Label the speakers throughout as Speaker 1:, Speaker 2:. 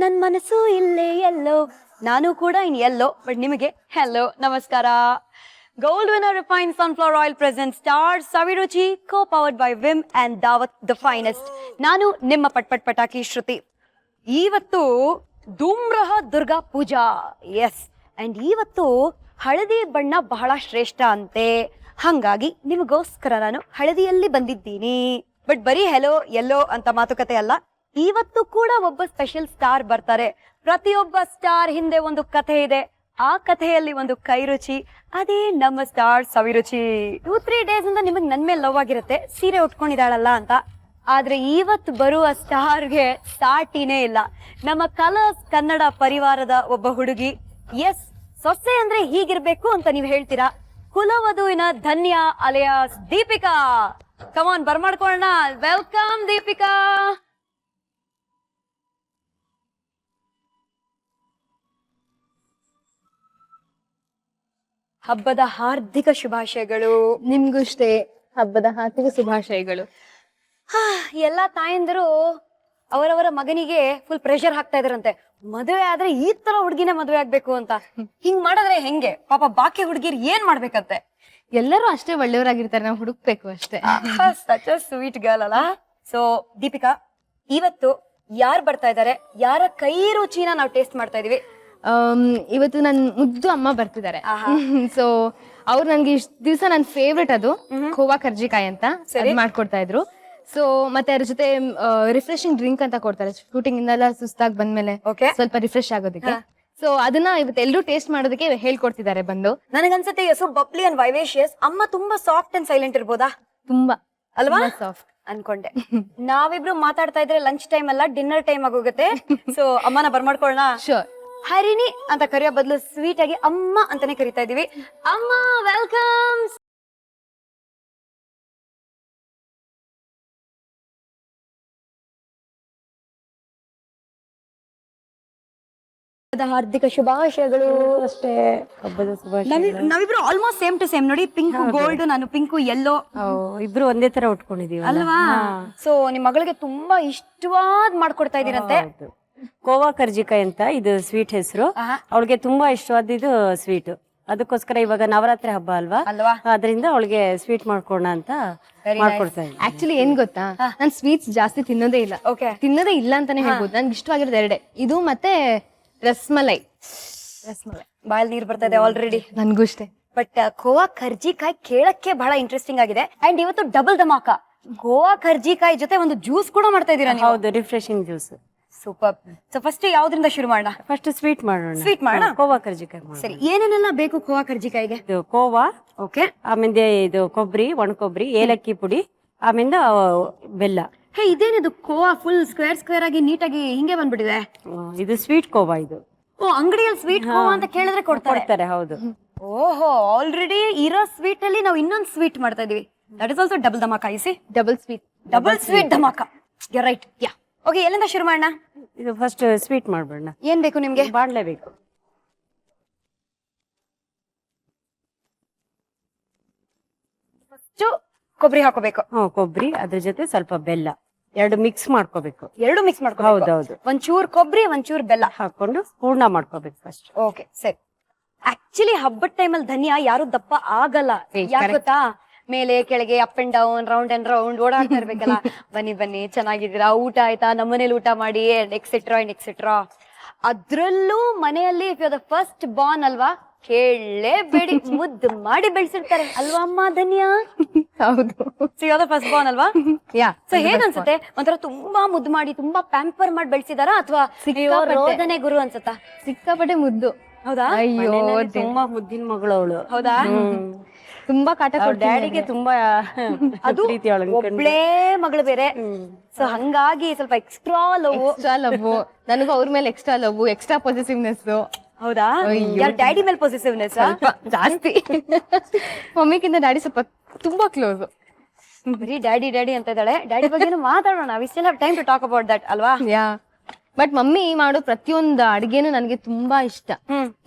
Speaker 1: ನನ್ ಮನಸ್ಸು ಇಲ್ಲೇ ಎಲ್ಲೋ, ನಾನು ಕೂಡ ಇನ್ ಎಲ್ಲೋ, ಬಟ್ ನಿಮಗೆ ಹೆಲೋ ನಮಸ್ಕಾರ. Gold winner refined sunflower oil present star Saviruchi, co powered by Vim and Daawat the finest. ನಾನು ನಿಮ್ಮ ಪಟ್ಪಟ್ ಪಟಾಕಿ ಶ್ರುತಿ. ಇವತ್ತು ಧೂಮ್ರಹ ದುರ್ಗಾ ಪೂಜಾ, ಎಸ್. ಅಂಡ್ ಇವತ್ತು ಹಳದಿ ಬಣ್ಣ ಬಹಳ ಶ್ರೇಷ್ಠ ಅಂತೆ, ಹಂಗಾಗಿ ನಿಮಗೋಸ್ಕರ ನಾನು ಹಳದಿಯಲ್ಲಿ ಬಂದಿದ್ದೀನಿ. ಬಟ್ ಬರೀ ಹೆಲೋ ಎಲ್ಲೋ ಅಂತ ಮಾತುಕತೆ ಅಲ್ಲ, ಇವತ್ತು ಕೂಡ ಒಬ್ಬ ಸ್ಪೆಷಲ್ ಸ್ಟಾರ್ ಬರ್ತಾರೆ. ಪ್ರತಿಯೊಬ್ಬ ಸ್ಟಾರ್ ಹಿಂದೆ ಒಂದು ಕಥೆ ಇದೆ, ಆ ಕಥೆಯಲ್ಲಿ ಒಂದು ಕೈ ರುಚಿ, ಅದೇ ನಮ್ಮ ಸ್ಟಾರ್ ಸವಿರುಚಿ. 2-3 ಡೇಸ್ ಇಂದ ನಿಮಗ್ ನನ್ ಮೇಲೆ ಲವ್ ಆಗಿರುತ್ತೆ, ಸೀರೆ ಉಟ್ಕೊಂಡಿದ್ದಾಳಲ್ಲ ಅಂತ. ಆದ್ರೆ ಇವತ್ತು ಬರುವ ಸ್ಟಾರ್ಗೆ ಸಾಟಿನೇ ಇಲ್ಲ. ನಮ್ಮ ಕಲರ್ಸ್ ಕನ್ನಡ ಪರಿವಾರದ ಒಬ್ಬ ಹುಡುಗಿ. ಎಸ್, ಸೊಸೆ ಅಂದ್ರೆ ಹೀಗಿರ್ಬೇಕು ಅಂತ ನೀವ್ ಹೇಳ್ತೀರಾ. ಕುಲವಧುವಿನ ಧನ್ಯ ಅಲಿಯಾಸ್ ದೀಪಿಕಾ. ಕಮಾನ್, ಬರ್ಮಾಡ್ಕೊಳ್ಳೋಣ. ವೆಲ್ಕಮ್ ದೀಪಿಕಾ. ಹಬ್ಬದ ಹಾರ್ದಿಕ ಶುಭಾಶಯಗಳು.
Speaker 2: ನಿಮ್ಗಷ್ಟೇ ಹಬ್ಬದ ಹಾರ್ದಿಕ ಶುಭಾಶಯಗಳು.
Speaker 1: ಎಲ್ಲಾ ತಾಯಂದಿರು ಅವರವರ ಮಗನಿಗೆ ಫುಲ್ ಪ್ರೆಷರ್ ಹಾಕ್ತಾ ಇದ್ರಂತೆ, ಮದುವೆ ಆದ್ರೆ ಈ ತರ ಹುಡುಗಿನೇ ಮದುವೆ ಆಗ್ಬೇಕು ಅಂತ. ಹಿಂಗ್ ಮಾಡಿದ್ರೆ ಹೆಂಗೆ? ಪಾಪ ಬಾಕಿ ಹುಡುಗಿರ್ ಏನ್ ಮಾಡ್ಬೇಕಂತೆ?
Speaker 2: ಎಲ್ಲರೂ ಅಷ್ಟೇ ಒಳ್ಳೆಯವರಾಗಿರ್ತಾರೆ, ನಾವು ಹುಡುಕ್ಬೇಕು ಅಷ್ಟೇ.
Speaker 1: ಸಚ್ ಅ ಸ್ವೀಟ್ ಗರ್ಲ್ ಅಲ್ಲ. ಸೊ ದೀಪಿಕಾ, ಇವತ್ತು ಯಾರು ಬರ್ತಾ ಇದಾರೆ, ಯಾರ ಕೈ ರುಚಿನ ನಾವು ಟೇಸ್ಟ್ ಮಾಡ್ತಾ ಇದೀವಿ?
Speaker 2: ಇವತ್ತು ನನ್ ಮುದ್ದು ಅಮ್ಮ ಬರ್ತಿದ್ದಾರೆ. ಸೊ ಅವ್ರು ನನ್ಗೆ ಇಷ್ಟ ದಿವಸ ನನ್ ಫೇವ್ರೆಟ್ ಅದು ಖೋವಾ ಕರ್ಜಿಕಾಯಿ ಅಂತ ಮಾಡ್ಕೊಡ್ತಾ ಇದ್ರು. ಸೊ ಮತ್ತೆ ಅದ್ರ ಜೊತೆ ರಿಫ್ರೆಶಿಂಗ್ ಡ್ರಿಂಕ್ ಅಂತ ಕೊಡ್ತಾರೆ, ಶೂಟಿಂಗ್ ಇಂದೆಲ್ಲ ಸುಸ್ತಾಗಿ ಬಂದ್ಮೇಲೆ ಸ್ವಲ್ಪ ರಿಫ್ರೆಶ್ ಆಗೋದಕ್ಕೆ. ಸೊ ಅದನ್ನ ಇವತ್ತು ಎಲ್ಲರೂ ಟೇಸ್ಟ್ ಮಾಡೋದಕ್ಕೆ ಹೇಳ್ಕೊಡ್ತಿದ್ದಾರೆ ಬಂದು.
Speaker 1: ನನಗನ್ಸುತ್ತೆ ಯಸು ಬಬ್ಲಿ ಅಂಡ್ ವೈವೇಶಿಯಸ್. ಅಮ್ಮ ತುಂಬಾ ಸಾಫ್ಟ್ ಅಂಡ್ ಸೈಲೆಂಟ್ ಇರ್ಬೋದಾ?
Speaker 2: ತುಂಬಾ
Speaker 1: ಅಲ್ವಾ?
Speaker 2: ಸಾಫ್ಟ್
Speaker 1: ಅನ್ಕೊಂಡೆ. ನಾವಿಬ್ರು ಮಾತಾಡ್ತಾ ಇದ್ರೆ ಲಂಚ್ ಟೈಮ್ ಅಲ್ಲ, ಡಿನ್ನರ್ ಟೈಮ್ ಆಗೋಗುತ್ತೆ. ಸೊ ಅಮ್ಮನ ಬರ್ಮಾಡ್ಕೊಳ್ಳೋಣ.
Speaker 2: ಶೋರ್.
Speaker 1: ಹರಿಣಿ ಅಂತ ಕರೆಯೋ ಬದಲು ಸ್ವೀಟ್ ಆಗಿ ಅಮ್ಮ ಅಂತಾನೆ ಕರಿತಾ ಇದೀವಿ. ಅಮ್ಮ ವೆಲ್ಕಮ್. ಹಾರ್ದಿಕ ಶುಭಾಶಯಗಳು.
Speaker 3: ಅಷ್ಟೇ, ಹಬ್ಬದ ಶುಭಾಶಯ.
Speaker 1: ನಾವಿಬ್ರು ಆಲ್ಮೋಸ್ಟ್ ಸೇಮ್ ಟು ಸೇಮ್ ನೋಡಿ. ಪಿಂಕ್ ಗೋಲ್ಡ್, ನಾನು ಪಿಂಕು ಯೆಲ್ಲೋ,
Speaker 3: ಇಬ್ರು ಒಂದೇ ತರ ಉಟ್ಕೊಂಡಿದೀವಿ
Speaker 1: ಅಲ್ವಾ? ಸೊ ನಿಮ್ ಮಗಳಿಗೆ ತುಂಬಾ ಇಷ್ಟವಾದ್ ಮಾಡ್ಕೊಡ್ತಾ ಇದೀರಂತೆ.
Speaker 3: ಕೋವಾ ಕರ್ಜಿಕಾಯಿ ಅಂತ ಇದು ಸ್ವೀಟ್ ಹೆಸರು. ಅವಳಿಗೆ ತುಂಬಾ ಇಷ್ಟವಾದಿದ್ದು ಸ್ವೀಟ್, ಅದಕ್ಕೋಸ್ಕರ ಇವಾಗ ನವರಾತ್ರಿ ಹಬ್ಬ ಅಲ್ವಾ, ಅದರಿಂದ ಅವಳಿಗೆ ಸ್ವೀಟ್ ಮಾಡ್ಕೊಡೋಣ ಅಂತ ಮಾಡ್ಕೊಡ್ತಾ ಇದ್ದೀನಿ.
Speaker 2: ಆಕ್ಚುಲಿ ಏನ್ ಗೊತ್ತಾ, ನಾನ್ ಸ್ವೀಟ್ಸ್ ಜಾಸ್ತಿ ತಿನ್ನೋದೇ ಇಲ್ಲ. ತಿನ್ನೋದೇ ಇಲ್ಲ ಅಂತಾನೆ ಹೇಳ್ಬೋದು. ನನ್ಗೆ ಇಷ್ಟವಾಗಿರೋದು ಎರಡೇ, ಇದು ಮತ್ತೆ ರಸ್ಮಲೈ.
Speaker 1: ಬಾಯಲ್ಲಿ ನೀರ್ ಬರ್ತಾ ಇದೆ ಆಲ್ರೆಡಿ.
Speaker 2: ನನ್ಗೂ ಅಷ್ಟೇ.
Speaker 1: ಬಟ್ ಗೋವಾ ಕರ್ಜಿಕಾಯಿ ಕೇಳಕ್ಕೆ ಬಹಳ ಇಂಟ್ರೆಸ್ಟಿಂಗ್ ಆಗಿದೆ. ಅಂಡ್ ಇವತ್ತು ಡಬಲ್ ಧಮಾಕ, ಗೋವಾ ಕರ್ಜಿಕಾಯಿ ಜೊತೆ ಒಂದು ಜ್ಯೂಸ್ ಕೂಡ ಮಾಡ್ತಾ ಇದೀರಾ ನೀವು?
Speaker 3: ಹೌದು, refreshing juice.
Speaker 1: Super. So first ಯಾವ್ದ್ರಿಂದ ಶುರು ಮಾಡೋಣ?
Speaker 3: ಫಸ್ಟ್ ಸ್ವೀಟ್ ಮಾಡೋಣ.
Speaker 1: ಸ್ವೀಟ್ ಮಾಡೋಣ.
Speaker 3: ಕೋವಾ ಕರ್ಜಿಕಾಯಿ ಮಾಡೋಣ.
Speaker 1: ಸರಿ, ಏನೇನೆಲ್ಲ ಬೇಕು ಗೋವಾ ಕರ್ಜಿಕಾಯಿಗೆ?
Speaker 3: ಇದು ಕೋವಾ,
Speaker 1: ಓಕೆ.
Speaker 3: ಆಮೇಲೆ ಇದು ಕೊಬ್ಬರಿ, ಒಣ ಕೊಬ್ಬರಿ, ಏಲಕ್ಕಿ ಪುಡಿ, ಆಮೇಲೆ ಬೆಲ್ಲ.
Speaker 1: ಹೇ, ಇದೇನಿದು ಕೋವಾ ಫುಲ್ ಸ್ಕ್ವೇರ್ ಸ್ಕ್ವೇರ್ ಆಗಿ ನೀಟಾಗಿ ಹಿಂಗೆ ಬಂದ್ಬಿಟ್ಟಿದೆ?
Speaker 3: ಇದು ಸ್ವೀಟ್ ಕೋವಾ. ಇದು
Speaker 1: ಅಂಗಡಿಯಲ್ಲಿ ಸ್ವೀಟ್ ಕೋವಾ ಅಂತ ಕೇಳಿದ್ರೆ ಕೊಡ್ತಾರೆ.
Speaker 3: ಹೌದು.
Speaker 1: ಓಹೋ, ಆಲ್ರೆಡಿ ಇರೋ ಸ್ವೀಟ್ ಅಲ್ಲಿ ನಾವು ಇನ್ನೊಂದು ಸ್ವೀಟ್ ಮಾಡ್ತಾ ಇದೀವಿ. ದಟ್ ಇಸ್ ಆಲ್ಸೋ ಡಬಲ್ ಧಮಾಕ. ಇಸಿ
Speaker 2: ಡಬಲ್ ಸ್ವೀಟ್
Speaker 1: ಧಮಾಕ. You right. Yeah, okay. ಎಲ್ಲಿಂದ ಶುರು ಮಾಡೋಣ?
Speaker 3: ಇದು ಫಸ್ಟ್ ಸ್ವೀಟ್ ಮಾಡ್ಬೇಡ.
Speaker 1: ಏನ್ ಬೇಕು ನಿಮ್ಗೆ?
Speaker 3: ಬಾಣ್ಲೆ ಬೇಕು.
Speaker 1: ಫಸ್ಟ್ ಕೊಬ್ಬರಿ ಹಾಕೋಬೇಕು.
Speaker 3: ಕೊಬ್ಬರಿ, ಅದ್ರ ಜೊತೆ ಸ್ವಲ್ಪ ಬೆಲ್ಲ, ಎರಡು ಮಿಕ್ಸ್ ಮಾಡ್ಕೋಬೇಕು.
Speaker 1: ಎರಡು ಮಿಕ್ಸ್ ಮಾಡ್ಕೊ.
Speaker 3: ಹೌದೌದು.
Speaker 1: ಒಂಚೂರ್ ಕೊಬ್ಬರಿ, ಒಂಚೂರ್ ಬೆಲ್ಲ
Speaker 3: ಹಾಕೊಂಡು ಹೂರ್ಣ ಮಾಡ್ಕೋಬೇಕು ಫಸ್ಟ್.
Speaker 1: ಓಕೆ, ಸರಿ. ಆಕ್ಚುಲಿ ಹಬ್ಬದ ಟೈಮಲ್ಲಿ ಧನ್ಯ ಯಾರು ದಪ್ಪ ಆಗಲ್ಲ. ಯಾಕೆ ಗೊತ್ತಾ? ಮೇಲೆ ಕೆಳಗೆ, up and down, round and round ಓಡಾಡ್ತಾ ಇರ್ಬೇಕಲ್ಲ. ಬನ್ನಿ ಬನ್ನಿ, ಚೆನ್ನಾಗಿದ್ದೀರಾ, ಊಟ ಆಯ್ತಾ, ನಮ್ಮನೇಲಿ ಊಟ ಮಾಡಿ, ಎಕ್ಸೆಟ್ರಾ ಅಂಡ್ ಎಕ್ಸೆಟ್ರಾ. ಅದ್ರಲ್ಲೂ ಮನೆಯಲ್ಲಿ if you the first born ಅಲ್ವಾ, ಕೇಳಲೇಬೇಡಿ, ಮುದ್ದು ಮಾಡಿ ಬೆಳೆಸಿರ್ತಾರೆ ಅಲ್ವಾ ಅಮ್ಮ ಧನ್ಯ?
Speaker 2: ಹೌದು.
Speaker 1: So you the first born ಅಲ್ವಾ?
Speaker 2: ಯಾ.
Speaker 1: ಸೊ ಹೇಗನ್ಸುತ್ತೆ? ಒಂಥರ ತುಂಬಾ ಮುದ್ದು ಮಾಡಿ, ತುಂಬಾ ಪ್ಯಾಂಪರ್ ಮಾಡಿ ಬೆಳೆಸಿದಾರ, ಅಥವಾ ರೋದನೆ ಗುರು ಅನ್ಸುತ್ತಾ?
Speaker 2: ಸಿಕ್ಕಾಪಟ್ಟೆ ಮುದ್ದು.
Speaker 1: ಹೌದಾ?
Speaker 2: ಅಯ್ಯೋ,
Speaker 3: ತುಂಬಾ ಮುದ್ದಿನ ಮಗಳು ಅವಳು.
Speaker 1: ಹೌದಾ?
Speaker 2: ತುಂಬಾ ಕಾಟ.
Speaker 3: ಡ್ಯಾಡಿಗೆ ತುಂಬಾ
Speaker 1: ಅದು ಒಬ್ಳೇ ಮಗಳು ಬೇರೆ. ಸೊ ಹಂಗಾಗಿ ಸ್ವಲ್ಪ ಎಕ್ಸ್ಟ್ರಾ
Speaker 2: ಲವ್. ನನಗೂ ಅವ್ರ ಮೇಲೆ ಎಕ್ಸ್ಟ್ರಾ ಲವ್, ಎಕ್ಸ್ಟ್ರಾ ಪೊಸೆಸಿವ್ನೆಸ್.
Speaker 1: ಹೌದಾ? ಯಾರ್ ಡ್ಯಾಡಿ ಮೇಲೆ ಪೊಸೆಸಿವ್ನೆಸ್
Speaker 2: ಜಾಸ್ತಿ. ಮಮ್ಮಿಗಿಂತ ಡ್ಯಾಡಿ ಸ್ವಲ್ಪ ತುಂಬಾ ಕ್ಲೋಸ್.
Speaker 1: ಬರೀ ಡ್ಯಾಡಿ ಡ್ಯಾಡಿ ಅಂತ ಇದ್ದಾಳೆ. ಡ್ಯಾಡಿ ಬಗ್ಗೆ ಮಾತಾಡೋಣ. We still have time to talk about that ಅಲ್ವಾ?
Speaker 2: ಯಾ. ಬಟ್ ಮಮ್ಮಿ ಮಾಡೋ ಪ್ರತಿಯೊಂದು ಅಡಿಗೆನು ನನಗೆ ತುಂಬಾ ಇಷ್ಟ.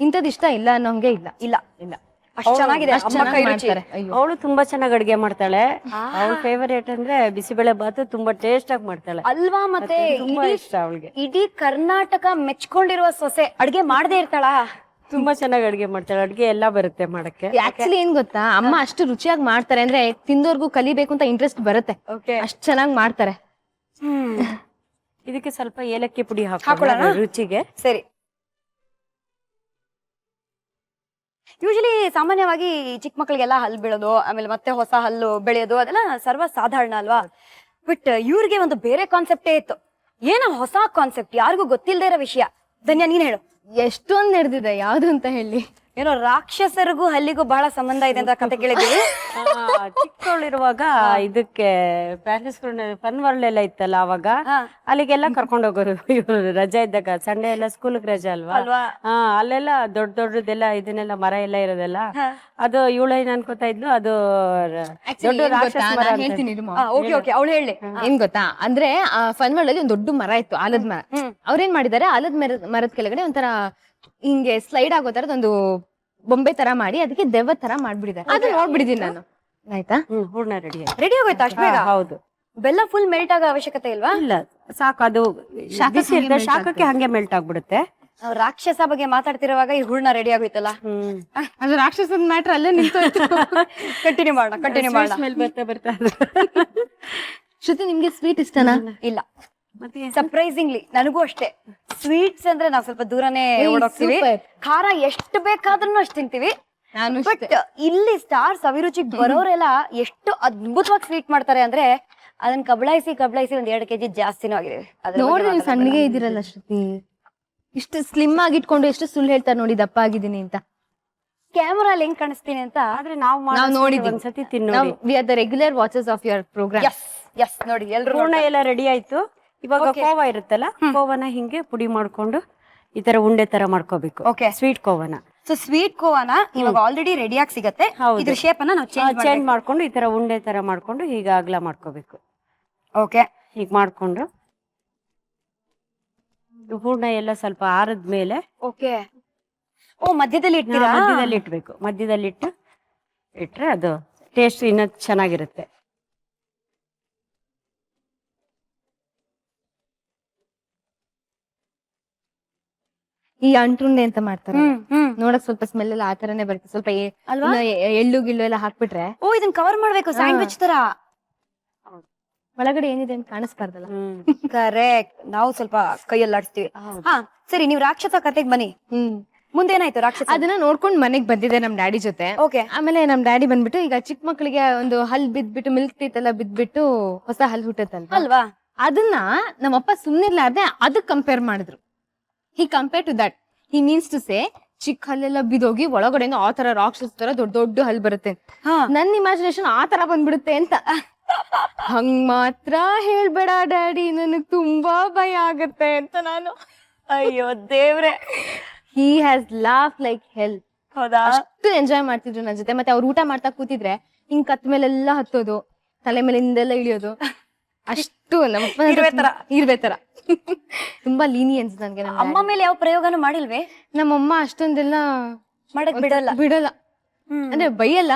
Speaker 2: ಇಂಥದ್ದು ಇಷ್ಟ ಇಲ್ಲ ಅನ್ನೋಂಗೆ ಇಲ್ಲ.
Speaker 1: ಇಲ್ಲ ಇಲ್ಲ. ಅಷ್ಟ್ ಚೆನ್ನಾಗಿದೆ
Speaker 2: ಅಷ್ಟ್
Speaker 1: ಅಮ್ಮ
Speaker 2: ಚೆನ್ನಾಗ್
Speaker 1: ಕೈ ರುಚಿ.
Speaker 2: ಮಾಡ್ತಾರೆ. ಅಯ್ಯೋ.
Speaker 3: ಅವಳು ತುಂಬಾ ಚೆನ್ನಾಗಿ ಅಡ್ಗೆ ಮಾಡ್ತಾಳೆ. ಅವಳ ಫೇವರೇಟ್ ಅಂದ್ರೆ ಬಿಸಿಬೇಳೆ ಬಾತು ತುಂಬಾ ಟೇಸ್ಟ್ ಆಗಿ ಮಾಡ್ತಾಳೆ.
Speaker 1: ಅಲ್ವಾ ಮತ್ತೆ
Speaker 3: ತುಂಬಾ
Speaker 1: ಇಡೀ-
Speaker 3: ಇಷ್ಟ ಅವಳಿಗೆ.
Speaker 1: ಇಡೀ ಕರ್ನಾಟಕ ಮೆಚ್ಕೊಂಡಿರುವ ಸೊಸೆ ಅಡ್ಗೆ ಮಾಡದೇ ಇರ್ತಾಳ.
Speaker 3: ತುಂಬಾ ಚೆನ್ನಾಗಿ ಅಡ್ಗೆ ಮಾಡ್ತಾಳೆ. ಅಡ್ಗೆ ಎಲ್ಲಾ ಬರುತ್ತೆ ಮಾಡಕ್ಕೆ.
Speaker 2: ಆಕ್ಚುಲಿ ಏನ್ ಗೊತ್ತಾ, ಅಮ್ಮ ಅಷ್ಟು ರುಚಿಯಾಗಿ ಮಾಡ್ತಾರೆ ಅಂದ್ರೆ ತಿಂದೋರ್ಗು ಕಲಿಬೇಕು ಅಂತ ಇಂಟ್ರೆಸ್ಟ್ ಬರುತ್ತೆ.
Speaker 1: ಓಕೆ
Speaker 2: ಅಷ್ಟ್ ಚೆನ್ನಾಗ್ ಮಾಡ್ತಾರೆ.
Speaker 3: ಇದಕ್ಕೆ ಸ್ವಲ್ಪ ಏಲಕ್ಕಿ ಪುಡಿ
Speaker 1: ಹಾಕೊಳ್ಳೋಣ?
Speaker 3: ಹಾಕೊಳ್ಳೋಣ ರುಚಿಗೆ.
Speaker 1: ಸರಿ. ಯೂಶಲಿ ಸಾಮಾನ್ಯವಾಗಿ ಚಿಕ್ಕ ಮಕ್ಕಳಿಗೆಲ್ಲ ಹಲ್ಲು ಬೀಳೋದು, ಆಮೇಲೆ ಮತ್ತೆ ಹೊಸ ಹಲ್ಲು ಬೆಳೆಯೋದು ಅದೆಲ್ಲ ಸರ್ವ ಸಾಧಾರಣ ಅಲ್ವಾ. ಬಟ್ ಇವ್ರಿಗೆ ಒಂದು ಬೇರೆ ಕಾನ್ಸೆಪ್ಟೇ ಇತ್ತು. ಏನೋ ಹೊಸ ಕಾನ್ಸೆಪ್ಟ್, ಯಾರಿಗೂ ಗೊತ್ತಿಲ್ಲದೆ ಇರೋ ವಿಷಯ. ಧನ್ಯ, ನೀನ್ ಹೇಳು.
Speaker 2: ಎಷ್ಟೊಂದ್ ನಡೆದಿದೆ, ಯಾವ್ದು ಅಂತ ಹೇಳಿ.
Speaker 1: ಏನೋ ರಾಕ್ಷಸರಿಗೂ ಹಲ್ಲಿಗೂ ಬಹಳ ಸಂಬಂಧ ಇದೆ ಅಂತ ಕತೆ ಕೇಳಿದ್ವಿ.
Speaker 3: ಚಿಕ್ಕವಳಿರುವಾಗ ಇದಕ್ಕೆ ಪ್ಯಾಲೇಸ್ ಫನ್ ವರ್ಲ್ಡ್ ಎಲ್ಲ ಇತ್ತಲ್ಲ ಅವಾಗ, ಅಲ್ಲಿಗೆಲ್ಲ ಕರ್ಕೊಂಡು ಹೋಗೋರು ಇವ್ರು ರಜಾ ಇದ್ದಾಗ. ಸಂಡೇ ಎಲ್ಲ ಸ್ಕೂಲ್ ರಜಾ ಅಲ್ವಾ. ಅಲ್ಲೆಲ್ಲ ದೊಡ್ಡ ದೊಡ್ಡದೆಲ್ಲ ಇದನ್ನೆಲ್ಲ ಮರ ಎಲ್ಲ ಇರೋದೆಲ್ಲ ಅದು ಇವಳೇನ್ ಅನ್ಕೋತಾ ಇದ್ಲು, ಅದು ದೊಡ್ಡ ರಾಕ್ಷಸ ಮರ ಅಂತ.
Speaker 2: ಹೇಳ್ತೀನಿ ಇರು ಮಾ.
Speaker 1: ಓಕೆ ಓಕೆ, ಅವಳು ಹೇಳಿ.
Speaker 2: ಏನ್ ಗೊತ್ತಾ ಅಂದ್ರೆ ಫನ್ ವರ್ಲ್ಡ್ ಅಲ್ಲಿ ಒಂದ್ ದೊಡ್ಡ ಮರ ಇತ್ತು, ಆಲದ ಮರ. ಅವ್ರೇನ್ ಮಾಡಿದಾರೆ, ಆಲದ ಮರದ ಕೆಳಗಡೆ ಒಂಥರ ಹಿಂಗೆ ಸ್ಲೈಡ್ ಆಗೋ ತರದ್ ಒಂದು ಬೊಂಬೆ ತರ ಮಾಡಿ ಅದಕ್ಕೆ ದೆವ್ವ ತರ ಮಾಡ್ಬಿಡಿದಾರೆ. ಅದು ನೋಡ್ಬಿಡಿದೀನಿ ನಾನು. ಆಯ್ತಾ?
Speaker 3: ಹೂರ್ಣ ರೆಡಿ
Speaker 1: ರೆಡಿ ಆಗೋಯ್ತಾ ಅಷ್ಟು ಬೇಗ?
Speaker 3: ಹೌದು.
Speaker 1: ಬೆಲ್ಲ ಫುಲ್ ಮೆಲ್ಟ್ ಆಗೋ ಅವಶ್ಯಕತೆ ಇಲ್ವಾ?
Speaker 3: ಇಲ್ಲ, ಸಾಕು. ಅದು ಬಿಸಿ ಇರ್ತದೆ, ಶಾಖಕ್ಕೆ ಹಂಗೆ ಮೆಲ್ಟ್ ಆಗ್ಬಿಡುತ್ತೆ.
Speaker 1: ನಾವು ರಾಕ್ಷಸ ಬಗ್ಗೆ ಮಾತಾಡ್ತಿರುವಾಗ ಈ ಹೂರ್ಣ ರೆಡಿ ಆಗೋಯ್ತಲ್ಲ.
Speaker 2: ಅದು ರಾಕ್ಷಸದ ಮ್ಯಾಟ್ರ್ ಅಲ್ಲೇ ನಿಂತೋಯ್ತು.
Speaker 1: ಕಂಟಿನ್ಯೂ ಮಾಡೋಣ.
Speaker 3: ಸ್ಮೆಲ್ ಬರ್ತಾ
Speaker 2: ಶ್ರುತಿ, ನಿಮ್ಗೆ ಸ್ವೀಟ್ ಇಷ್ಟನಾ?
Speaker 1: ಇಲ್ಲ,
Speaker 3: ಮತ್ತೆ
Speaker 1: ಸರ್ಪ್ರೈಸಿಂಗ್ಲಿ ನನಗೂ ಅಷ್ಟೇ. ಸ್ವೀಟ್ಸ್ ಅಂದ್ರೆ ನಾವು ಸ್ವಲ್ಪ ದೂರನೇ ಓಡೋಗ್ತೀವಿ.
Speaker 2: super.
Speaker 1: ಖಾರ ಎಷ್ಟು ಬೇಕಾದ್ರೂ ಅಷ್ಟು ತಿಂತೀವಿ.
Speaker 2: ನಾನು
Speaker 1: ಬಟ್ ಇಲ್ಲಿ ಸ್ಟಾರ್ ಸವಿರುಚಿಗೆ ಬರೋರೆಲ್ಲ ಎಷ್ಟು ಅದ್ಭುತವಾಗಿ ಸ್ವೀಟ್ ಮಾಡ್ತಾರೆ ಅಂದ್ರೆ ಅದನ್ನ ಕಬಳಾಯಿಸಿ ಒಂದ್ 2 kg ಜಾಸ್ತಿನೂ ಆಗಿದೆ.
Speaker 2: ನೋಡಿ, ನೀವು ಸಣ್ಣಗೆ ಇದ್ದೀರಲ್ಲ ಶ್ರುತಿ. ಇಷ್ಟು ಸ್ಲಿಮ್ ಆಗಿ ಇಟ್ಕೊಂಡು ಎಷ್ಟು ಸುಳ್ಳು ಹೇಳ್ತಾರೆ ನೋಡಿ, ದಪ್ಪ ಆಗಿದ್ದೀನಿ ಅಂತ.
Speaker 1: ಕ್ಯಾಮರಾ ಹೆಂಗ್ ಕಾಣಿಸ್ತೀನಿ ಅಂತ.
Speaker 3: ಆದ್ರೆ ನಾವು
Speaker 2: ನೋಡಿದ್ವಿ
Speaker 3: ಒಂದ್ಸತಿ ತಿನ್ನೋಡಿ.
Speaker 2: We are the regular watchers of your program.
Speaker 1: Yes ನೋಡಿ, ಎಲ್ರು
Speaker 3: ಹೂರ್ಣ ಎಲ್ಲ ರೆಡಿ ಆಯ್ತು. ಇವಾಗ ಕೋವಾ ಇರುತ್ತಲ್ಲ, ಕೋವನ ಹಿಂಗೆ ಪುಡಿ ಮಾಡ್ಕೊಂಡು ಈ ತರ ಉಂಡೆ ತರ ಮಾಡ್ಕೋಬೇಕು.
Speaker 1: ಓಕೆ,
Speaker 3: ಸ್ವೀಟ್ ಕೋವನ.
Speaker 1: ಸೊ ಸ್ವೀಟ್ ಕೋವಾನ ಇವಾಗ ಆಲ್ರೆಡಿ ರೆಡಿಯಾಗಿ ಸಿಗತ್ತೆ. ಇದ್ರ ಶೇಪ್ ಅನ್ನ ನಾವು
Speaker 3: ಚೇಂಜ್ ಮಾಡ್ಕೊಂಡು ಈ ತರ ಉಂಡೆ ತರ ಮಾಡ್ಕೊಂಡು ಹೀಗೆ ಅಗಲ ಮಾಡ್ಕೋಬೇಕು.
Speaker 1: ಓಕೆ,
Speaker 3: ಹೀಗ್ ಮಾಡ್ಕೊಂಡು ಹೂರ್ಣ ಎಲ್ಲ ಸ್ವಲ್ಪ ಆರದ್ಮೇಲೆ
Speaker 1: ಓಕೆ. ಓ, ಮಧ್ಯದಲ್ಲಿ ಇಡ್ತೀರಾ?
Speaker 3: ಮಧ್ಯದಲ್ಲಿ ಇಟ್ಬೇಕು. ಮಧ್ಯದಲ್ಲಿ ಇಟ್ರೆ ಅದು ಟೇಸ್ಟ್ ಇನ್ನೂ ಚೆನ್ನಾಗಿರುತ್ತೆ.
Speaker 2: ಈ ಅಂಟುಂಡೆ ಅಂತ ಮಾಡ್ತಾರೆ, ನೋಡಕ್ ಸ್ವಲ್ಪ ಸ್ಮೆಲ್ ಎಲ್ಲ ಆ ತರನೇ ಬರುತ್ತೆ. ಸ್ವಲ್ಪ ಎಳ್ಳು ಗಿಳ್ಳು ಎಲ್ಲ ಹಾಕ್ಬಿಟ್ರೆ.
Speaker 1: ಓ, ಇದನ್ನ ಕವರ್ ಮಾಡ್ಬೇಕು ಸ್ಯಾಂಡ್ವಿಚ್ ತರ.
Speaker 2: ಒಳಗಡೆ ಏನಿದೆ ಅಂತ ಕಾಣಿಸ್ಬಾರ್ದಲ್ಲ.
Speaker 1: ಕರೆಕ್ಟ್. ನಾವು ಸ್ವಲ್ಪ ಕೈಯಲ್ಲಿ ಆಡಿಸ್ತೀವಿ. ಹಾ ಸರಿ, ನೀವು ರಾಕ್ಷಸ ಕತೆಗೆ ಬನ್ನಿ. ಮುಂದೇನಾಯ್ತು ರಾಕ್ಷಸ?
Speaker 2: ಅದನ್ನ ನೋಡ್ಕೊಂಡ್ ಮನೆಗ್ ಬಂದಿದೆ ನಮ್ ಡ್ಯಾಡಿ ಜೊತೆ.
Speaker 1: ಓಕೆ.
Speaker 2: ಆಮೇಲೆ ನಮ್ ಡ್ಯಾಡಿ ಬಂದ್ಬಿಟ್ಟು, ಈಗ ಚಿಕ್ಕ ಮಕ್ಳಿಗೆ ಒಂದು ಹಲ್ ಬಿದ್ಬಿಟ್ಟು ಮಿಲ್ಕ್ ಟೀತ್ ಎಲ್ಲ ಬಿದ್ಬಿಟ್ಟು ಹೊಸ ಹಲ್ ಹುಟ್ಟತ್ತಲ್ವಾ,
Speaker 1: ಅಲ್ವಾ,
Speaker 2: ಅದನ್ನ ನಮ್ಮಪ್ಪ ಸುಮ್ನಿರ್ಲಾರ್ದೆ ಅದಕ್ ಕಂಪೇರ್ ಮಾಡಿದ್ರು. He compare to that. He means to say, ಚಿಕ್ಕ ಹಲ್ಲೆಲ್ಲ ಬಿದೋಗಿ ಒಳಗಡೆಯಿಂದ ಆ ತರ ರಾಕ್ಷಸ ತರ ದೊಡ್ಡ ದೊಡ್ಡ ಹಲ್ ಬರುತ್ತೆ. ನನ್ ಇಮ್ಯಾಜಿನೇಷನ್ ಆ ತರ ಬಂದ್ಬಿಡುತ್ತೆ ಅಂತ. ಹಂಗ್ ಮಾತ್ರ ಹೇಳ್ಬೇಡ ಡ್ಯಾಡಿ, ನನಗ್ ತುಂಬಾ ಭಯ ಆಗತ್ತೆ ಅಂತ ನಾನು.
Speaker 1: ಅಯ್ಯೋ ದೇವ್ರೆ.
Speaker 2: ಹಿ ಹ್ಯಾಸ್ ಲಾಫ್ ಲೈಕ್ ಹೆಲ್.
Speaker 1: ಹೌದಾ?
Speaker 2: ಅಷ್ಟು ಎಂಜಾಯ್ ಮಾಡ್ತಿದ್ರು ನನ್ನ ಜೊತೆ. ಮತ್ತೆ ಅವ್ರು ಊಟ ಮಾಡ್ತಾ ಕೂತಿದ್ರೆ ಹಿಂಗ್ ಕತ್ ಮೇಲೆಲ್ಲ ಹತ್ತೋದು, ತಲೆ ಮೇಲಿಂದೆಲ್ಲ ಇಳಿಯೋದು. ಅಷ್ಟು ಇರ್ಬೇ ತರ ತುಂಬಾ ಲೀನಿಯನ್ಸ್ ನನ್ಗೆ.
Speaker 1: ಅಮ್ಮ ಮೇಲೆ ಯಾವ ಪ್ರಯೋಗನೂ ಮಾಡಿಲ್ವೇ?
Speaker 2: ನಮ್ಮಮ್ಮ ಅಷ್ಟೊಂದೆಲ್ಲ
Speaker 1: ಮಾಡಕ್ ಬಿಡಲ್ಲ.
Speaker 2: ಅಂದ್ರೆ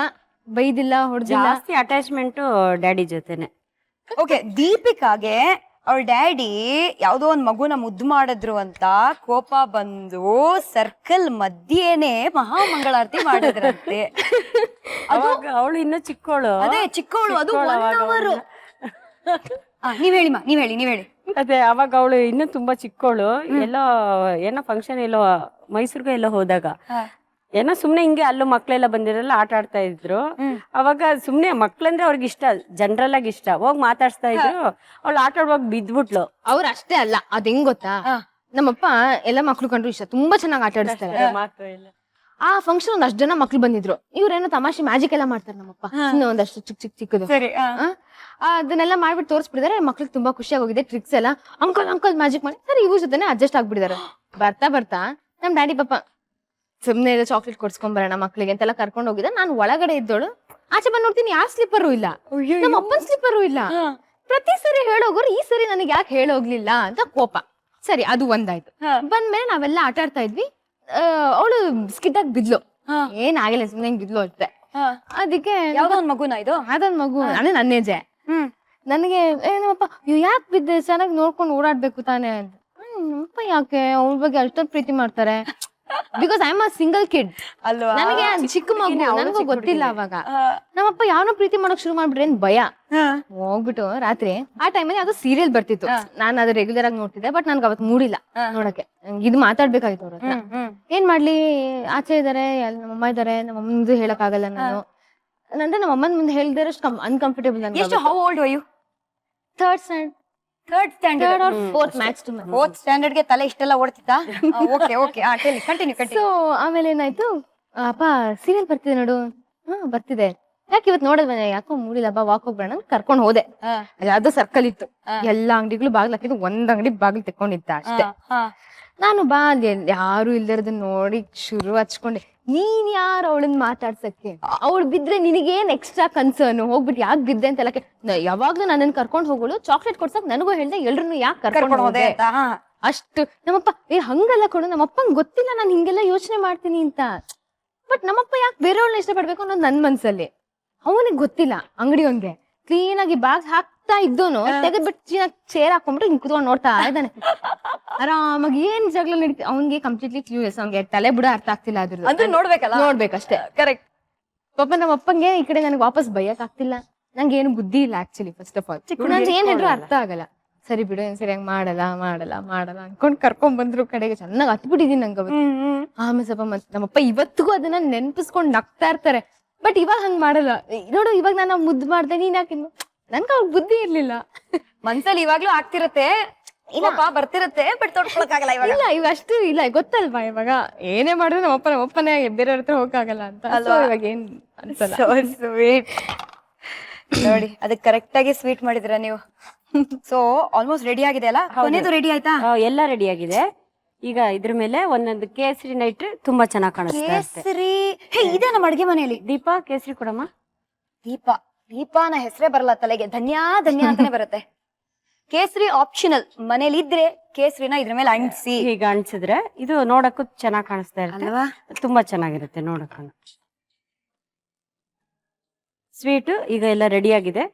Speaker 2: ಬೈದಿಲ್ಲ, ಹೊಡೆದಿಲ್ಲ.
Speaker 3: ಜಾಸ್ತಿ ಅಟ್ಯಾಚ್ಮೆಂಟ್ ಡ್ಯಾಡಿ ಜೊತೆನೆ.
Speaker 1: ಓಕೆ, ದೀಪಿಕಾಗೆ ಅವ್ರ ಡ್ಯಾಡಿ ಯಾವ್ದೋ ಒಂದ್ ಮಗುನ ಮುದ್ದು ಮಾಡಿದ್ರು ಅಂತ ಕೋಪ ಬಂದು ಸರ್ಕಲ್ ಮಧ್ಯೆನೆ ಮಹಾಮಂಗಳಾರತಿ ಮಾಡಿದ್ರಂತೆ.
Speaker 3: ಅವಾಗ ಅವಳು ಇನ್ನೂ ಚಿಕ್ಕವಳು.
Speaker 1: ಅದೇ ಚಿಕ್ಕವಳು, ಅದು 1 hour. ನೀವ್ ಹೇಳಿ.
Speaker 3: ಅದೇ ಅವಾಗ ಅವಳು ಇನ್ನೂ ತುಂಬಾ ಚಿಕ್ಕವಳು. ಏನೋ ಫಂಕ್ಷನ್ ಎಲ್ಲೋ ಮೈಸೂರ್ಗೆ ಎಲ್ಲೋ ಹೋದಾಗ ಏನೋ ಸುಮ್ನೆ ಹಿಂಗೆ ಅಲ್ಲೂ ಮಕ್ಳೆಲ್ಲ ಬಂದಿರಲ್ಲ, ಆಟ ಆಡ್ತಾ ಇದ್ರು. ಅವಾಗ ಸುಮ್ನೆ ಮಕ್ಳಂದ್ರೆ ಅವ್ರಿಗೆ ಇಷ್ಟ, ಜನರಲ್ ಆಗಿ ಇಷ್ಟ, ಹೋಗ್ ಮಾತಾಡ್ಸ್ತಾ ಇದ್ರು. ಅವಳು ಆಟ ಆಡುವಾಗ ಬಿದ್ಬಿಟ್ಲು.
Speaker 2: ಅವ್ರ ಅಷ್ಟೇ ಅಲ್ಲ, ಅದ್ ಹೆಂಗ್ ಗೊತ್ತಾ, ನಮ್ಮಪ್ಪ ಎಲ್ಲ ಮಕ್ಳು ಕಂಡ್ರು ಇಷ್ಟ, ತುಂಬಾ ಚೆನ್ನಾಗಿ ಆಟ ಆಡಿಸ್ತಾರೆ. ಆ ಫಂಕ್ಷನ್ ಒಂದ್ ಅಷ್ಟ್ ಜನ ಮಕ್ಳು ಬಂದಿದ್ರು. ಇವ್ರೇನೋ ತಮಾಷೆ ಮ್ಯಾಜಿಕ್ ಎಲ್ಲ ಮಾಡ್ತಾರೆ ನಮ್ಮಪ್ಪ, ಒಂದಷ್ಟು ಚಿಕ್ಕದು. ಅದನ್ನೆಲ್ಲ ಮಾಡ್ಬಿಟ್ಟು ತೋರಿಸ್ಬಿಟ್ಟಿದ್ದಾರೆ. ಮಕ್ಳಿಗೆ ತುಂಬಾ ಖುಷಿಯಾಗಿ ಹೋಗಿದೆ. ಟ್ರಿಕ್ಸ್ ಎಲ್ಲ ಅಂಕಲ್ ಮ್ಯಾಜಿಕ್ ಮಾಡಿ ಸರಿ ಇವ್ರ ಜೊತೆನೆ ಅಡ್ಜಸ್ಟ್ ಆಗ್ಬಿಟ್ಟಿದ್ದಾರೆ. ಬರ್ತಾ ನಮ್ ಡ್ಯಾಡಿ ಪಾಪ ಸುಮ್ನೆ ಚಾಕ್ಲೇಟ್ ಕೊಡ್ಸ್ಕೊಂಡ್ ಬರೋಣ ಮಕ್ಳಿಗೆ ಅಂತೆಲ್ಲ ಕರ್ಕೊಂಡ್ ಹೋಗಿದ್ದೆ. ನಾನು ಒಳಗಡೆ ಇದ್ದೋಳು, ಆಚೆ ಬಂದ್ ನೋಡ್ತೀನಿ ಯಾರ್ ಸ್ಲಿಪ್ಪರು ಇಲ್ಲ, ನಮ್ಮ ಅಪ್ಪನ್ ಸ್ಲಿಪ್ಪರು ಇಲ್ಲ. ಪ್ರತಿ ಸರಿ ಹೇಳೋಗೋರು ಈ ಸರಿ ನನಗೆ ಯಾಕೆ ಹೇಳೋಗ್ಲಿಲ್ಲ ಅಂತ ಕೋಪ. ಸರಿ, ಅದು ಒಂದಾಯ್ತು. ಬಂದ್ಮೇಲೆ ನಾವೆಲ್ಲ ಆಟ ಆಡ್ತಾ ಇದ್ವಿ. ಅವಳು ಸ್ಕಿಡ್ ಆಗಿ ಬಿದ್ಲು. ಏನಾಗಿಲ್ಲ ಸುಮ್ನೆ ಹಿಂಗಿದ್ಲು ಅಷ್ಟೇ. ಅದಕ್ಕೆ
Speaker 1: ಯಾವ್ದೋ ಒಂದ್ ಮಗುನ ಇದು?
Speaker 2: ಅದೊಂದ್ ಮಗು ಅಂದ್ರೆ ನನ್ನೇಜೆ. ನನಗೆ ಏನಪ್ಪ ಯಾಕೆ ಬಿದ್ದೆ, ಚೆನ್ನಾಗಿ ನೋಡ್ಕೊಂಡು ಓಡಾಡ್ಬೇಕು ತಾನೇ ಅಂತ. ನಮ್ಮಪ್ಪ ಯಾಕೆ ಅವ್ರ ಬಗ್ಗೆ ಅಷ್ಟೊಂದು ಪ್ರೀತಿ ಮಾಡ್ತಾರೆ? Because I am a single kid
Speaker 1: ಅಲ್ವಾ?
Speaker 2: ನನಗೆ ಚಿಕ್ಕ ಮಗು, ನನಗೂ ಗೊತ್ತಿಲ್ಲ ಅವಾಗ. ನಮ್ಮಪ್ಪ ಯಾವನೋ ಪ್ರೀತಿ ಮಾಡಕ್ ಶುರು ಮಾಡ್ಬಿಟ್ರೆ ಏನ್ ಭಯ. ಹೋಗ್ಬಿಟ್ಟು ರಾತ್ರಿ ಆ ಟೈಮಲ್ಲಿ ಅದು ಸೀರಿಯಲ್ ಬರ್ತಿತ್ತು, ನಾನು ಅದು ರೆಗ್ಯುಲರ್ ಆಗಿ ನೋಡ್ತಿದ್ದೆ. ಬಟ್ ನನ್ಗೆ ಅವತ್ತು ಮೂಡಿಲ್ಲ ನೋಡಕ್ಕೆ, ಇದು ಮಾತಾಡ್ಬೇಕಾಯ್ತು ಅವ್ರ ಹತ್ರ. ಏನ್ ಮಾಡ್ಲಿ, ಆಚೆ ಇದಾರೆ, ನಮ್ಮಮ್ಮ ಇದಾರೆ, ನಮ್ಮಮ್ಮಂದು ಹೇಳಕ್ ಆಗಲ್ಲ ನಾನು. ಅಂದ್ರೆ ನಮ್ಮಮ್ಮನ ಮುಂದೆ ಹೇಳಿದ್ರೆ ಅನ್ಕಂಫರ್ಟೇಬಲ್.
Speaker 1: ಎಷ್ಟು? How old were you?
Speaker 2: Third standard or fourth max to max.
Speaker 1: Fourth standard ಗೆ ತಲೆ ಇಷ್ಟೆಲ್ಲ ಓಡ್ತಿತ್ತಾ? Okay okay, continue.
Speaker 2: ಸೊ ಆಮೇಲೆ ಏನಾಯ್ತು, ಅಪ್ಪ ಸೀರಿಯಲ್ ಬರ್ತಿದೆ ನೋಡು. ಬರ್ತಿದೆ, ಯಾಕೆ ಇವತ್ತು ನೋಡಿದ್ವ, ಯಾಕೋ ಮೂಡಿಲ್ಲ, ಬಾ ವಾಕ್ ಹೋಗ್ಬೇಡ ಅಂತ ಕರ್ಕೊಂಡ್ ಹೋದೆ. ಯಾವ್ದೋ ಸರ್ಕಲ್ ಇತ್ತು, ಎಲ್ಲಾ ಅಂಗಡಿಗಳು ಬಾಗ್ಲು ಹಾಕಿದ್ದು, ಒಂದ್ ಅಂಗಡಿ ಬಾಗ್ಲು ತೆಕ್ಕೊಂಡಿದ್ದ ಅಷ್ಟೇ. ನಾನು ಬಾ ಅಲ್ಲಿ ಯಾರು ಇಲ್ದಿರೋದನ್ನ ನೋಡಿ ಶುರು ಹಚ್ಕೊಂಡೆ. ನೀನ್ ಯಾರು ಅವಳನ್ನ ಮಾತಾಡ್ಸಕ್ಕೆ? ಅವಳು ಬಿದ್ರೆ ನಿನಗೇನ್ ಎಕ್ಸ್ಟ್ರಾ ಕನ್ಸರ್ನ್? ಹೋಗ್ಬಿಟ್ಟು ಯಾಕೆ ಬಿದ್ದೆ ಅಂತೆಲ್ಲ ಯಾವಾಗ್ಲೂ ನನ್ನನ್ನು ಕರ್ಕೊಂಡ್ ಹೋಗೋಳು. ಚಾಕ್ಲೇಟ್ ಕೊಡ್ಸಕ್ ನನಗೂ ಹೇಳ್ದೆ, ಎಲ್ರು ಯಾಕೆ ಕರ್ಕೊಂಡು ಹೋದೆ ಅಷ್ಟು. ನಮ್ಮಪ್ಪ ಹಂಗಲ್ಲ ಕೊಡು, ನಮ್ಮಪ್ಪಂಗ್ ಗೊತ್ತಿಲ್ಲ ನಾನು ಹಿಂಗೆಲ್ಲ ಯೋಚನೆ ಮಾಡ್ತೀನಿ ಅಂತ. ಬಟ್ ನಮ್ಮಪ್ಪ ಯಾಕೆ ಬೇರೆಯವ್ಳನ್ನ ಇಷ್ಟಪಡ್ಬೇಕು ಅನ್ನೋದು ನನ್ ಮನ್ಸಲ್ಲಿ. ಅವನಿಗೆ ಗೊತ್ತಿಲ್ಲ, ಅಂಗಡಿಯವನ್ಗೆ ಕ್ಲೀನ್ ಆಗಿ ಬಾಗ್ಸ್ ಹಾಕ್ತಾ ಇದ್ದೋನು ತೆಗೆದ್ಬಿಟ್ಟು ಚೀನಾಗಿ ಚೇರ್ ಹಾಕೊಂಡ್ಬಿಟ್ಟು ಹಿಂಗ್ ಕುತ್ಕೊಂಡು ನೋಡ್ತಾ ಇದ್ದಾನೆ ಆರಾಮಾಗಿ. ಏನ್ ಜಗಳ ನಡೀತಿ ಅವ್ನಿಗೆ ಕಂಪ್ಲೀಟ್ಲಿ ಕ್ಲೂಲೆಸ್, ಅವ್ನಿಗೆ ತಲೆ ಬುಡ ಅರ್ಥ ಆಗ್ತಿಲ್ಲ. ಅದ್ರ ನೋಡ್ಬೇಕಷ್ಟೇ. ಕರೆಕ್ಟ್. ಪಾಪ ನಮ್ಮ ಅಪ್ಪಂಗೆ ಈ ಕಡೆ ನನಗೆ ವಾಪಸ್ ಬೈಯಕ್ ಆಗ್ತಿಲ್ಲ, ನಂಗೆ ಏನು ಬುದ್ಧಿ ಇಲ್ಲ ಆಕ್ಚುಲಿ. ಫಸ್ಟ್ ಆಫ್ ಆಲ್ ನಂಗೆ ಏನ್ ಹೇಳಿದ್ರು ಅರ್ಥ ಆಗಲ್ಲ. ಸರಿ ಬಿಡು, ಏನ್ ಸರಿ ಹಂಗ್ ಮಾಡಲ್ಲ ಅನ್ಕೊಂಡ್ ಕರ್ಕೊಂಡ್ ಬಂದ್ರು ಕಡೆಗೆ. ಚೆನ್ನಾಗಿ ಹತ್ಬಿಟ್ಟಿದೀನಿ ನಂಗೆ ಅವತ್ತು. ಆಮೇಲೆ ಸ್ವಲ್ಪ ನಮ್ಮಪ್ಪ ಇವತ್ತಿಗೂ ಅದನ್ನ ನೆನ್ಪಿಸ್ಕೊಂಡ್ ನಗ್ತಾ ಇರ್ತಾರೆ. ಬಟ್ ಇವಾಗ ಹಂಗ್ ಮಾಡಲ್ಲ. ನೋಡು, ಇವಾಗ ನಾನು ಮುದ್ದು ಮಾಡ್ದೆ, ನೀನ್ ಯಾಕೆ? ನನ್ಗೆ ಅವ್ರ ಬುದ್ಧಿ ಇರ್ಲಿಲ್ಲ.
Speaker 1: ಮನ್ಸಲ್ಲಿ ಇವಾಗ್ಲೂ ಆಗ್ತಿರತ್ತೆ, ಇಲ್ಲಪ್ಪ ಬರ್ತಿರತ್ತೆ, ಬಟ್ ತೊಡ್ಕೊಳಕ್ಕಾಗಲ್ಲ ಇವಾಗ.
Speaker 2: ಇಲ್ಲ, ಇವಾಗ ಅಷ್ಟು ಇಲ್ಲ, ಗೊತ್ತಲ್ವಾ ಇವಾಗ ಏನೇ ಮಾಡಿದ್ರು ನಮ್ಮಪ್ಪನೇ ಬೇರೆಯವ್ರ ಹತ್ರ ಹೋಗಕ್ಕಾಗಲ್ಲ ಅಂತ. ಇವಾಗ ಏನ್ ಅನ್ಸಲ್ಲ.
Speaker 1: ಸ್ವೀಟ್ ನೋಡಿ, ಅದಕ್ಕೆ ಕರೆಕ್ಟ್ ಆಗಿ ಸ್ವೀಟ್ ಮಾಡಿದ್ರ ನೀವು. ಸೊ ಆಲ್ಮೋಸ್ಟ್ ರೆಡಿ ಆಗಿದೆ ಅಲ್ಲ? ಕೊನೆದು ರೆಡಿ ಆಯ್ತಾ?
Speaker 3: ಎಲ್ಲ ರೆಡಿ ಆಗಿದೆ. ಈಗ ಇದ್ರ ಮೇಲೆ ಒಂದೊಂದು ಕೇಸರಿನ ಇಟ್ರೆ ತುಂಬಾ ಚೆನ್ನಾಗಿ ಕಾಣಿಸ್ತಾ ಇರುತ್ತೆ.
Speaker 1: ಕೇಸರಿ ಇದೆ ನಮ್ಮ ಅಡ್ಗೆ ಮನೆಯಲ್ಲಿ.
Speaker 3: ದೀಪ ಕೇಸರಿ ಕೊಡಮ್ಮ.
Speaker 1: ದೀಪಾನ ಹೆಸರೇ ಬರಲ್ಲ ತಲೆಗೆ, ಧನ್ಯಾ ಅಂತಾನೆ ಬರುತ್ತೆ. ಕೇಸರಿ ಆಪ್ಷನಲ್, ಮನೇಲಿ ಇದ್ರೆ ಕೇಸರಿನ ಇದ್ರ ಮೇಲೆ ಅಂಟಿಸಿ
Speaker 3: ಈಗ ಅಂಟಿಸಿದ್ರೆ ಇದು ನೋಡಕ್ಕೂ ಚೆನ್ನಾಗಿ ಕಾಣಿಸ್ತಾ ಇರುತ್ತೆ
Speaker 1: ಅಲ್ವಾ?
Speaker 3: ತುಂಬಾ ಚೆನ್ನಾಗಿರುತ್ತೆ ನೋಡಕ್ಕ. ಸ್ವೀಟ್ ಈಗ ಎಲ್ಲ ರೆಡಿ ಆಗಿದೆ,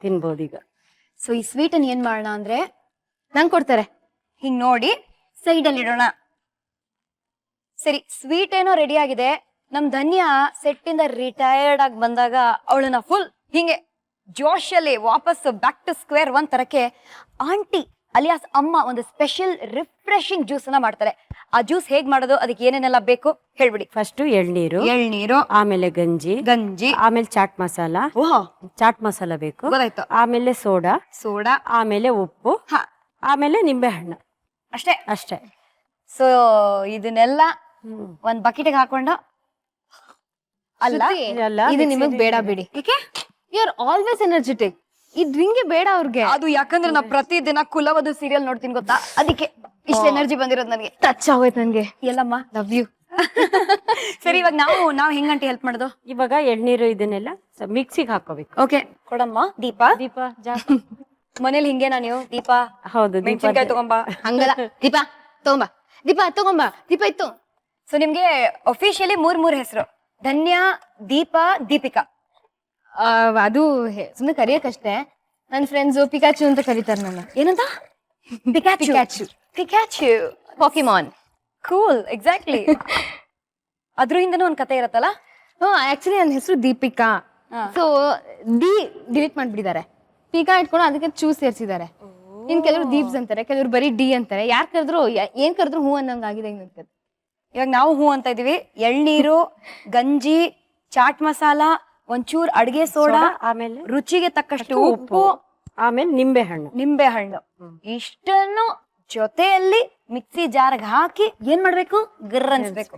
Speaker 3: ತಿನ್ಬೋದು ಈಗ.
Speaker 1: ಸೊ ಈ ಸ್ವೀಟ್ ಅನ್ನ ಏನ್ ಮಾಡೋಣ ಅಂದ್ರೆ,
Speaker 2: ನಂಗೆ ಕೊಡ್ತಾರೆ
Speaker 1: ಹಿಂಗ್ ನೋಡಿ ಸೈಡ್ ಅಲ್ಲಿ ಇಡೋಣ. ಸರಿ, ಸ್ವೀಟ್ ಏನೋ ರೆಡಿ ಆಗಿದೆ. ನಮ್ ಧನ್ಯಾ ಸೆಟ್ ಇಂದ ರಿಟೈರ್ಡ್ ಆಗಿ ಬಂದಾಗ ಅವಳನ್ನ ಫುಲ್ ಹಿಂಗೆ ಜೋಶ್ ಅಲ್ಲಿ ವಾಪಸ್ ಬ್ಯಾಕ್ ಟು ಸ್ಕ್ವೇರ್ ಒನ್ ತರಕ್ಕೆ ಆಂಟಿ ಅಲಿಯಾಸ್ ಅಮ್ಮ ಒಂದು ಸ್ಪೆಷಲ್ ರಿಫ್ರೆಶಿಂಗ್ ಜ್ಯೂಸ್ ಅನ್ನ ಮಾಡ್ತಾರೆ. ಆ ಜ್ಯೂಸ್ ಹೇಗ್ ಮಾಡೋದು, ಅದಕ್ಕೆ ಏನೇನೆಲ್ಲ ಬೇಕು ಹೇಳ್ಬಿಡಿ.
Speaker 3: ಫಸ್ಟ್ ಎಳ್ನೀರು, ಆಮೇಲೆ ಗಂಜಿ, ಆಮೇಲೆ ಚಾಟ್ ಮಸಾಲ ಬೇಕು,
Speaker 1: ಗೊತ್ತಾಯ್ತು.
Speaker 3: ಆಮೇಲೆ ಸೋಡಾ, ಆಮೇಲೆ ಉಪ್ಪು, ಆಮೇಲೆ ನಿಂಬೆ ಹಣ್ಣು, ಅಷ್ಟೇ.
Speaker 1: ಸೊ ಇದನ್ನೆಲ್ಲ ಒಂದ್ ಬಕೆಟ್ಗೆ ಹಾಕೊಂಡು, ಅಲ್ಲ
Speaker 2: ಇದು ನಿಮಗ್ ಬೇಡ ಬಿಡಿ. You are always energetic. ಈ ಡ್ರಿಂಕ್ ಬೇಡ ಅವ್ರಿಗೆ.
Speaker 1: ಅದು ಯಾಕಂದ್ರೆ ನಾ ಪ್ರತಿದಿನ ಕುಲವದು ಸೀರಿಯಲ್ ನೋಡ್ತೀನಿ ಗೊತ್ತಾ, ಅದಕ್ಕೆ ಇಷ್ಟ ಎನರ್ಜಿ ಬಂದಿರೋದು ನನಗೆ.
Speaker 2: ಟಚ್ ಆಗೋಯ್ತು ನನ್ಗೆ.
Speaker 1: ಎಲ್ಲಮ್ಮ
Speaker 2: ಲವ್ ಯು.
Speaker 1: ಸರಿ, ಇವಾಗ ನಾವು ಹೆಂಗಂಟಿ ಹೆಲ್ಪ್ ಮಾಡೋದು?
Speaker 3: ಇವಾಗ ಎಳ್ನೀರು ಇದನ್ನೆಲ್ಲ ಮಿಕ್ಸಿಗೆ ಹಾಕೋಬೇಕು.
Speaker 1: ಓಕೆ, ಕೊಡಮ್ಮ. ದೀಪ ಮನೇಲಿ ಹಿಂಗೇನಾ ನೀವು? ದೀಪ
Speaker 3: ಹೌದು,
Speaker 1: ಮೆಣಸಿನ್ಕಾಯಿ ತಗೊಂಬಾ.
Speaker 2: ಹಂಗಲ್ಲ, ದೀಪ ತಗೊಂಬಾ. ದೀಪ ಇತ್ತು.
Speaker 1: ಸೊ ನಿಮ್ಗೆ ಅಫಿಷಿಯಲಿ ಮೂರ್ ಹೆಸರು, ಧನ್ಯಾ, ದೀಪ, ದೀಪಿಕಾ.
Speaker 2: ಅದು ಸುಮ್ನೆ ಕರಿಯಕಷ್ಟೇ. ನನ್ ಫ್ರೆಂಡ್ಸ್ ಪಿಕಾಚು ಅಂತ ಕರೀತಾರೆ ನನ್ನ.
Speaker 1: ಏನಂತ? Pikachu,
Speaker 2: Pokemon.
Speaker 1: Cool, exactly. ಅದ್ರ ಹಿಂದನೂ ಒಂದ್ ಕತೆ ಇರತ್ತಲ್ಲ?
Speaker 2: ಆಕ್ಚುಲಿ ನನ್ನ ಹೆಸರು ದೀಪಿಕಾ. ಸೊ ಡಿಲೀಟ್ ಮಾಡ್ಬಿಟ್ಟಿದ್ದಾರೆ, ಪಿಕಾ ಇಟ್ಕೊಂಡು ಅದಕ್ಕೆ ಚೂ ಸೇರ್ಸಿದ್ದಾರೆ. ಇನ್ ಕೆಲವರು ದೀಪ್ಸ್ ಅಂತಾರೆ, ಕೆಲವರು ಬರೀ ಡಿ ಅಂತಾರೆ. ಯಾರ್ ಕರೆದ್ರು ಏನ್ ಕರೆದ್ರು ಹೂ ಅನ್ನಂಗಾಗಿದೆ.
Speaker 1: ಇವಾಗ ನಾವು ಹೂ ಅಂತ ಇದೀವಿ. ಎಳ್ನೀರು, ಗಂಜಿ, ಚಾಟ್ ಮಸಾಲ, ಒಂಚೂರ್ ಅಡ್ಗೆ ಸೋಡಾ,
Speaker 3: ಆಮೇಲೆ
Speaker 1: ರುಚಿಗೆ ತಕ್ಕಷ್ಟು ಉಪ್ಪು,
Speaker 3: ಆಮೇಲೆ ನಿಂಬೆ ಹಣ್ಣು
Speaker 1: ಇಷ್ಟನ್ನು ಜೊತೆಯಲ್ಲಿ ಮಿಕ್ಸಿ ಜಾರ್ಗೆ ಹಾಕಿ ಏನ್ ಮಾಡ್ಬೇಕು? ಗರ್ ಅನ್ಸ್ಬೇಕು.